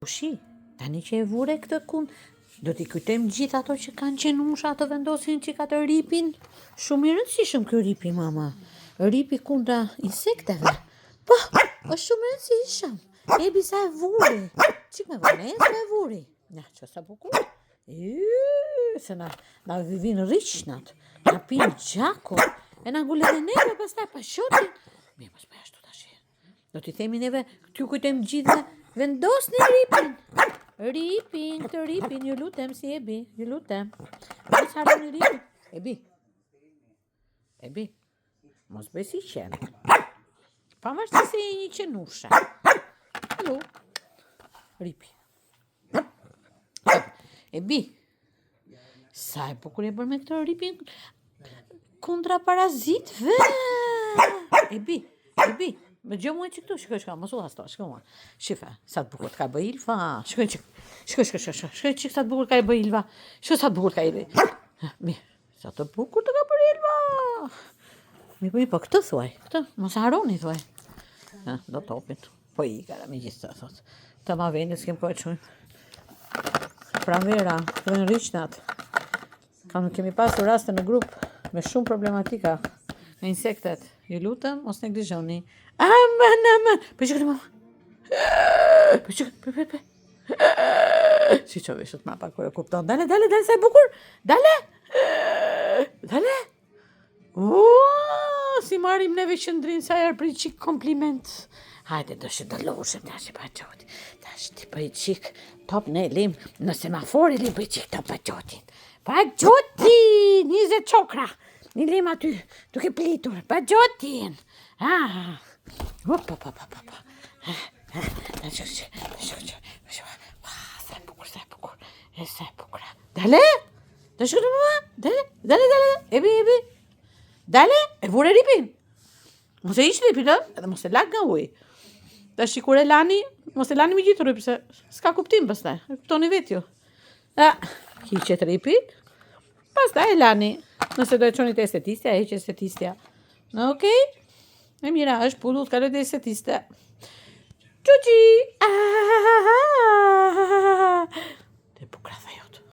Ushi, tani që e vure këtë kund, do t'i kujtojmë gjithë ato që kanë qenusha të vendosin që ka të ripin. Shumë i rëndësishëm kjo ripi, mama. Ripi kundra insekteve. Po, është shumë i rëndësishëm. Ebi sa e vuri. Qik me vune, sa e vuri. Ja, që sa bukur. Se na vivin rrishnat. Na pin gjako. E na ngullet e neve, pas ta pa shotin. Mi, mos me ashtu ta shi. Do t'i themi neve, t'ju kujtojmë gjithë dhe vendosni ripin. Ripin, këtë ripin, ju lutem si Ebi, ju lutem. Mos harroni ripin. Ebi, mos besi qenë. Pavarësisht se je një qenushe. Alo, ripi. Ebi, sa e bukur e bërë me këtë ripin kundra parazitve. Ebi, më gjë mua që këtu, shkoj, mos u hasto, shkoj mua. Shife, sa të bukur të ka bëj Ilva. Shkoj qik, sa të bukur ka e bëj Ilva. Shkoj sa të bukur ka e bëj. Mirë, sa të bukur të ka bëj Ilva. Mi po këtë thuaj, këtë, mos harroni thuaj. Do topin, po i gara me gjithë të thot. Të ma veni, s'kem po e qujnë. Pranvera, të në rrishnat. Kemi pasur raste në grup me shumë problematika me insektet. Ju lutem, mos neglizhoni. Aman. Për që këtë mama. Për që këtë. Si që vishët ma pak kërë kupton. Dale, sa e bukur. Dale. Si marim neve qëndrin sa jarë për i qik kompliment. Hajde, do që të loshëm, da që pa qotin. Da që ti për i qik top në lim, në semafor e lim për i qik top pa qotin. Pa qotin, 20 qokra. Një lim aty, duke plitur, pa gjotin. Sa e bukur. Dale? Da shkëtë mëma? Dale. Ebi. Dale? E vure ripin. Mos e ishë ripin, edhe mos e lak nga uj. Da shikur e lani, mos e lani me gjithë ripin, se s'ka kuptim pëstaj. E kuptoni vetë ju. Hiqet ripin, pastaj e lani. Nëse do e qoni të estetistja, e që estetistja. Okej? E mira, është pullu të kaloj të estetistja. Quqi!